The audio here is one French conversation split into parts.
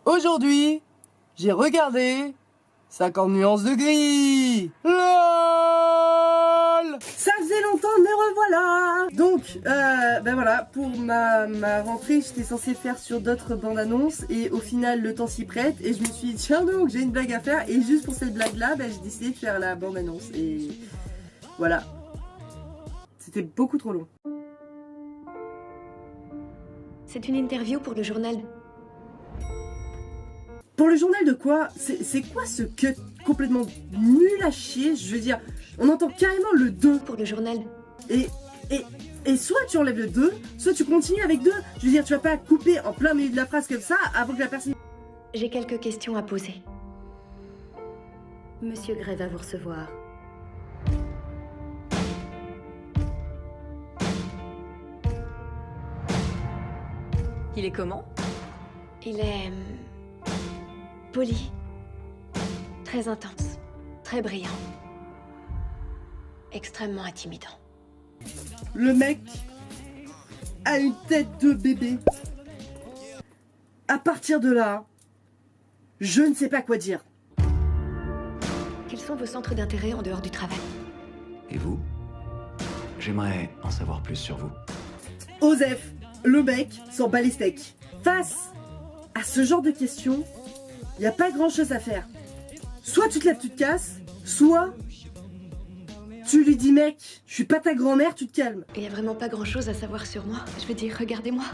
Aujourd'hui, j'ai regardé 50 nuances de gris. LOL. Ça faisait longtemps, me revoilà. Donc, ben voilà, pour ma rentrée, j'étais censée faire sur d'autres bandes annonces. Et au final, le temps s'y prête. Et je me suis dit, tiens donc, j'ai une blague à faire. Et juste pour cette blague-là, ben, j'ai décidé de faire la bande annonce. Et voilà. C'était beaucoup trop long. C'est une interview pour le journal. Pour le journal de quoi? C'est quoi ce cut complètement nul à chier? Je veux dire, on entend carrément le 2. Pour le journal. Et soit tu enlèves le 2, soit tu continues avec 2. Je veux dire, tu vas pas couper en plein milieu de la phrase comme ça avant que la personne... J'ai quelques questions à poser. Monsieur Gray va vous recevoir. Il est comment? Il est... poli. Très intense. Très brillant. Extrêmement intimidant. Le mec a une tête de bébé. À partir de là, je ne sais pas quoi dire. Quels sont vos centres d'intérêt en dehors du travail? Et vous? J'aimerais en savoir plus sur vous. Osef, le mec s'en bat les steaks. Face à ce genre de questions, il n'y a pas grand chose à faire. Soit tu te lèves, tu te casses, soit tu lui dis mec, je suis pas ta grand-mère, tu te calmes. Il y a vraiment pas grand chose à savoir sur moi. Je veux dire, regardez-moi.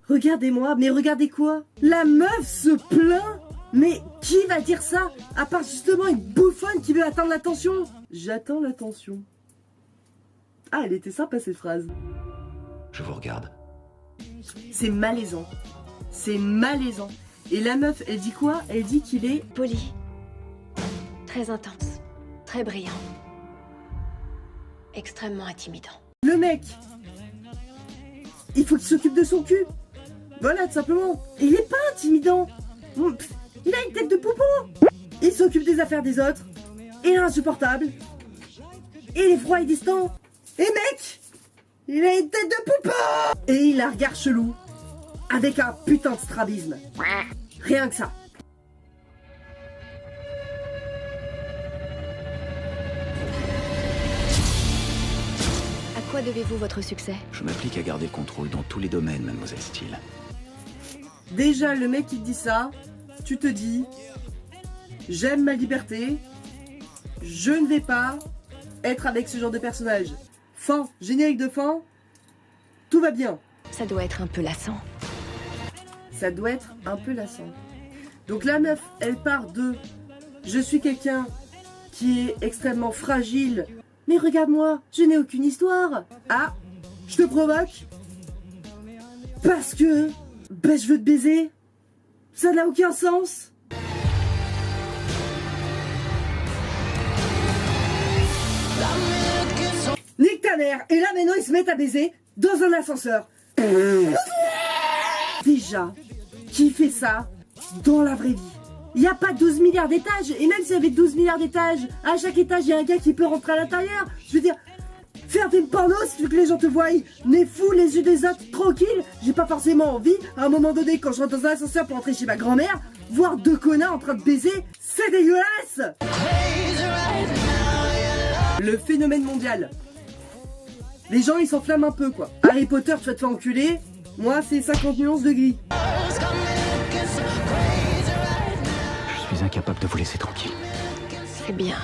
Regardez-moi, mais regardez quoi? La meuf se plaint. Mais qui va dire ça? À part justement une bouffonne qui veut atteindre l'attention. J'attends l'attention. Ah, elle était sympa cette phrase. Je vous regarde. C'est malaisant. C'est malaisant. Et la meuf, elle dit quoi? Elle dit qu'il est... Poli. Très intense. Très brillant. Extrêmement intimidant. Le mec, il faut qu'il s'occupe de son cul. Voilà, tout simplement. Et il est pas intimidant. Il a une tête de poupon. Il s'occupe des affaires des autres. Il est insupportable. Il est froid et distant. Et mec, il a une tête de poupon. Et il a un regard chelou. Avec un putain de strabisme. Rien que ça. À quoi devez-vous votre succès? Je m'applique à garder le contrôle dans tous les domaines, mademoiselle Steele. Déjà, le mec qui te dit ça, tu te dis, j'aime ma liberté, je ne vais pas être avec ce genre de personnage. Fin, générique de fin, tout va bien. Ça doit être un peu lassant. Ça doit être un peu lassant. Donc la meuf, elle part de, je suis quelqu'un qui est extrêmement fragile, mais regarde-moi, je n'ai aucune histoire. Ah, je te provoque parce que ben, je veux te baiser. Ça n'a aucun sens. Nique ta mère. Et là maintenant ils se mettent à baiser dans un ascenseur. Déjà, qui fait ça dans la vraie vie? Il n'y a pas 12 milliards d'étages. Et même s'il y avait 12 milliards d'étages, à chaque étage il y a un gars qui peut rentrer à l'intérieur. Je veux dire, faire des pornos si tu veux que les gens te voient nez fou, les yeux des autres, tranquille. J'ai pas forcément envie, à un moment donné, quand je rentre dans un ascenseur pour rentrer chez ma grand-mère, voir deux connards en train de baiser, c'est dégueulasse. Le phénomène mondial. Les gens ils s'enflamment un peu quoi. Harry Potter tu vas te faire enculer, moi c'est 50 nuances de gris. Je suis incapable de vous laisser tranquille. C'est bien.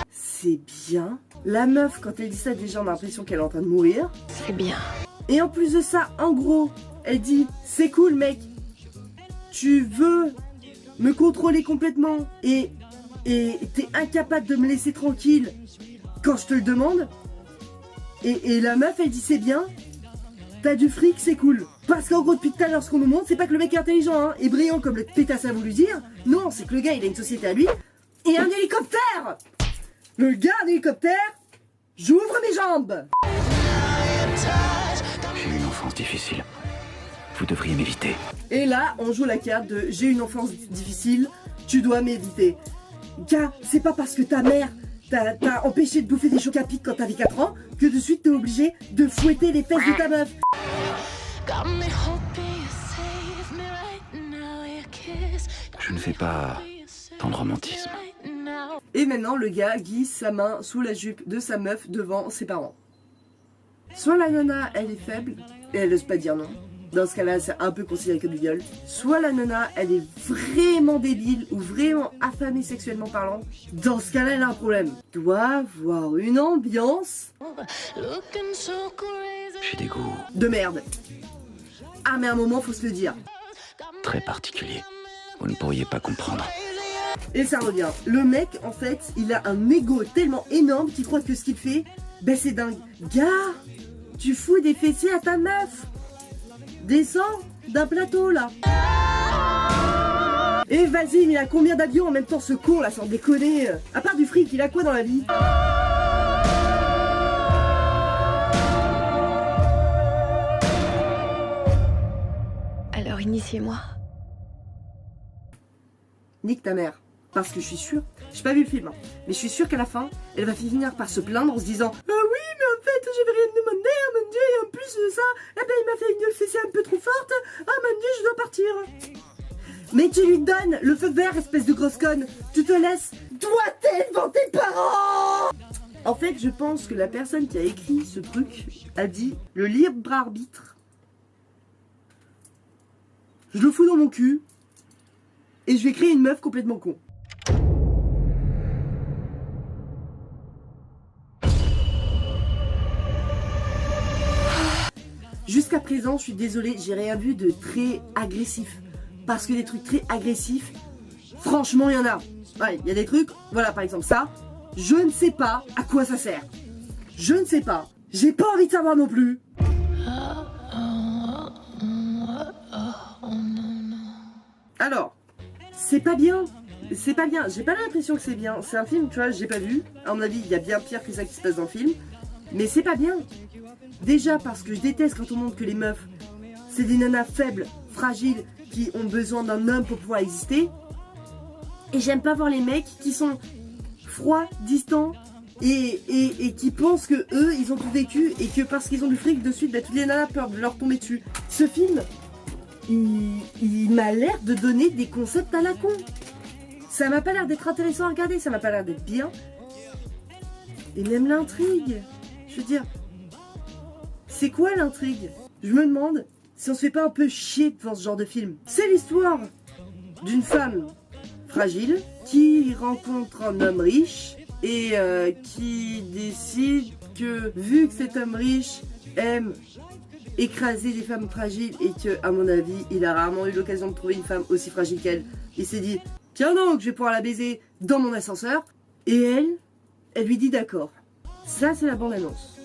C'est bien. La meuf quand elle dit ça déjà on a l'impression qu'elle est en train de mourir. C'est bien. Et en plus de ça, en gros, elle dit c'est cool mec, tu veux me contrôler complètement et t'es incapable de me laisser tranquille quand je te le demande. Et la meuf elle dit c'est bien, t'as du fric c'est cool. Parce qu'en gros depuis tout à l'heure ce qu'on nous montre c'est pas que le mec est intelligent hein, et brillant comme le pétasse a voulu dire. Non, c'est que le gars il a une société à lui et un hélicoptère. Le gars un hélicoptère, j'ouvre mes jambes. J'ai eu une enfance difficile. Vous devriez m'éviter. Et là on joue la carte de j'ai une enfance difficile, tu dois m'éviter. Gars, c'est pas parce que ta mère t'as empêché de bouffer des chocs à pic quand t'avais 4 ans que de suite t'es obligé de fouetter les fesses de ta meuf. Je ne fais pas tant de romantisme. Et maintenant, le gars glisse sa main sous la jupe de sa meuf devant ses parents. Soit la nana, elle est faible, et elle n'ose pas dire non. Dans ce cas-là, c'est un peu considéré comme du viol. Soit la nana, elle est vraiment débile ou vraiment affamée sexuellement parlant. Dans ce cas-là, elle a un problème. Doit avoir une ambiance J'ai des goûts de merde. Ah, mais à un moment, faut se le dire. très particuliers. Vous ne pourriez pas comprendre. Et ça revient. Le mec, en fait, il a un ego tellement énorme qu'il croit que ce qu'il fait, ben c'est dingue. Gars, tu fous des fessiers à ta meuf. Descends d'un plateau, là. Et vas-y, mais il a combien d'avions en même temps, ce con, là, sans déconner. À part du fric, il a quoi dans la vie? Alors initiez-moi. Nique ta mère. Parce que je suis sûre, j'ai pas vu le film, hein, mais je suis sûre qu'à la fin, elle va finir par se plaindre en se disant ah oui, mais en fait, j'avais rien demandé, oh mon dieu, et en plus de ça, eh ben il m'a fait une fessée un peu trop forte, ah mon dieu, je dois partir. Mais tu lui donnes le feu vert, espèce de grosse conne, tu te laisses doigter devant tes parents. En fait, je pense que la personne qui a écrit ce truc a dit le libre arbitre. Je le fous dans mon cul et je vais créer une meuf complètement con. Jusqu'à présent, je suis désolée, j'ai rien vu de très agressif. Parce que des trucs très agressifs, franchement, il y en a. Ouais, il y a des trucs, voilà, par exemple ça, je ne sais pas à quoi ça sert. Je ne sais pas. J'ai pas envie de savoir non plus. Alors, c'est pas bien. C'est pas bien. J'ai pas l'impression que c'est bien. C'est un film, tu vois, j'ai pas vu. À mon avis, il y a bien pire que ça qui se passe dans le film. Mais c'est pas bien. Déjà parce que je déteste quand on montre que les meufs, c'est des nanas faibles, fragiles, qui ont besoin d'un homme pour pouvoir exister. Et j'aime pas voir les mecs qui sont froids, distants et qui pensent que eux, ils ont tout vécu et que parce qu'ils ont du fric de suite, bah, toutes les nanas peuvent leur tomber dessus. Ce film, il m'a l'air de donner des concepts à la con. Ça m'a pas l'air d'être intéressant à regarder, ça m'a pas l'air d'être bien. Et même l'intrigue, je veux dire, c'est quoi l'intrigue? Je me demande si on se fait pas un peu chier devant ce genre de film. C'est l'histoire d'une femme fragile qui rencontre un homme riche et qui décide que vu que cet homme riche aime écraser des femmes fragiles et que, à mon avis, il a rarement eu l'occasion de trouver une femme aussi fragile qu'elle, il s'est dit tiens donc, je vais pouvoir la baiser dans mon ascenseur. Et elle lui dit d'accord. Ça, c'est la bande-annonce.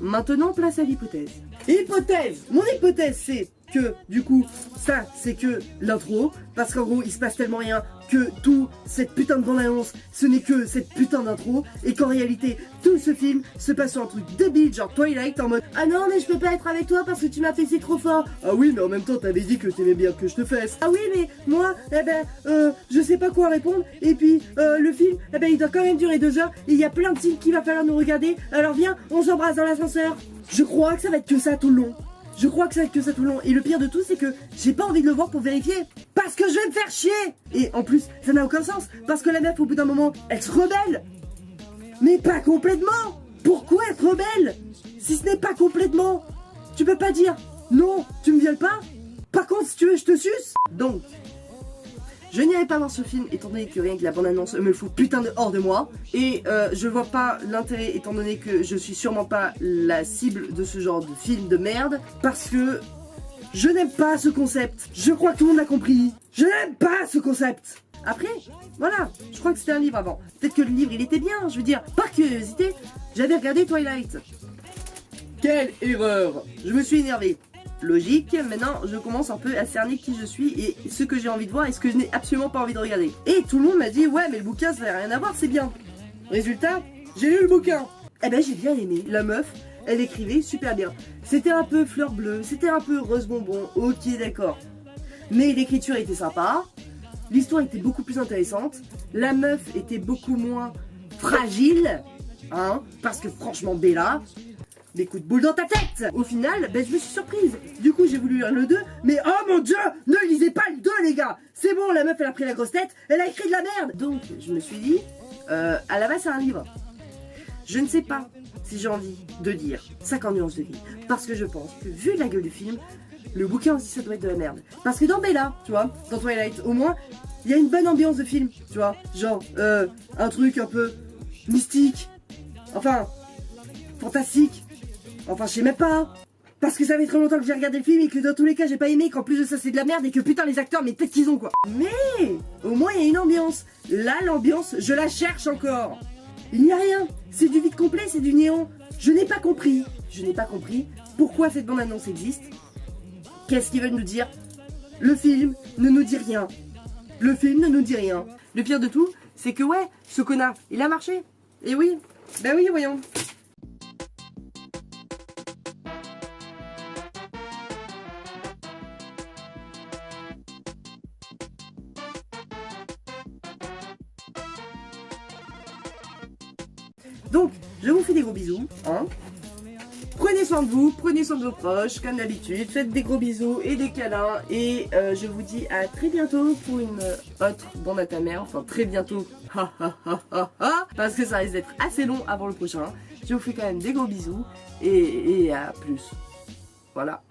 Maintenant, place à l'hypothèse. Hypothèse! Mon hypothèse, c'est que, du coup, ça, c'est que l'intro, parce qu'en gros, il se passe tellement rien que tout cette putain de bande-annonce, ce n'est que cette putain d'intro, et qu'en réalité, tout ce film se passe sur un truc débile, genre Twilight, en mode ah non, mais je peux pas être avec toi parce que tu m'as fessé trop fort. Ah oui, mais en même temps, t'avais dit que t'aimais bien que je te fesse. Ah oui, mais moi, eh ben, je sais pas quoi répondre, et puis, le film, eh ben, il doit quand même durer 2 heures, et il y a plein de films qu'il va falloir nous regarder, alors viens, on s'embrasse dans l'ascenseur. Je crois que ça va être que ça tout le long. Je crois que ça va être que ça tout le long. Et le pire de tout, c'est que j'ai pas envie de le voir pour vérifier. Parce que je vais me faire chier. Et en plus, ça n'a aucun sens. Parce que la meuf, au bout d'un moment, elle se rebelle. Mais pas complètement. Pourquoi être rebelle? Si ce n'est pas complètement. Tu peux pas dire non, tu me violes pas. Par contre, si tu veux, je te suce. Donc, je n'irai pas voir ce film étant donné que rien que la bande-annonce me fout putain de hors de moi. Et je vois pas l'intérêt étant donné que je suis sûrement pas la cible de ce genre de film de merde. Parce que je n'aime pas ce concept. Je crois que tout le monde l'a compris. Je n'aime pas ce concept. Après, voilà, je crois que c'était un livre avant. Peut-être que le livre il était bien, je veux dire, par curiosité, j'avais regardé Twilight. Quelle erreur! Je me suis énervé. Logique, maintenant je commence un peu à cerner qui je suis et ce que j'ai envie de voir et ce que je n'ai absolument pas envie de regarder. Et tout le monde m'a dit ouais mais le bouquin ça n'a rien à voir, c'est bien. Résultat, j'ai lu le bouquin. Eh ben j'ai bien aimé. La meuf, elle écrivait super bien. C'était un peu fleur bleue, c'était un peu rose bonbon, ok d'accord. Mais l'écriture était sympa, l'histoire était beaucoup plus intéressante, la meuf était beaucoup moins fragile, hein, parce que franchement Bella, des coups de boule dans ta tête. Au final, ben, je me suis surprise. Du coup, j'ai voulu lire le 2, mais oh mon dieu, ne lisez pas le 2 les gars. C'est bon, la meuf elle a pris la grosse tête, elle a écrit de la merde. Donc, je me suis dit, à la base c'est un livre. Je ne sais pas si j'ai envie de lire 50 nuances de vie, parce que je pense que vu la gueule du film, le bouquin aussi ça doit être de la merde. Parce que dans Bella, tu vois, dans Twilight, au moins, il y a une bonne ambiance de film, tu vois, genre, un truc un peu mystique, enfin, fantastique, enfin je sais même pas, parce que ça fait très longtemps que j'ai regardé le film et que dans tous les cas j'ai pas aimé, qu'en plus de ça c'est de la merde et que putain les acteurs mais peut-être qu'ils ont quoi. Mais, au moins il y a une ambiance, là l'ambiance, je la cherche encore. Il n'y a rien, c'est du vide complet, c'est du néant. Je n'ai pas compris pourquoi cette bande-annonce existe. Qu'est-ce qu'ils veulent nous dire? Le film ne nous dit rien. Le film ne nous dit rien. Le pire de tout, c'est que ouais, ce connard, il a marché. Et oui, bah oui, voyons. Donc, je vous fais des gros bisous, hein. Prenez soin de vous, prenez soin de vos proches, comme d'habitude. Faites des gros bisous et des câlins. Et je vous dis à très bientôt pour une autre bande à ta mère. Enfin, très bientôt. Parce que ça risque d'être assez long avant le prochain. Je vous fais quand même des gros bisous. Et à plus. Voilà.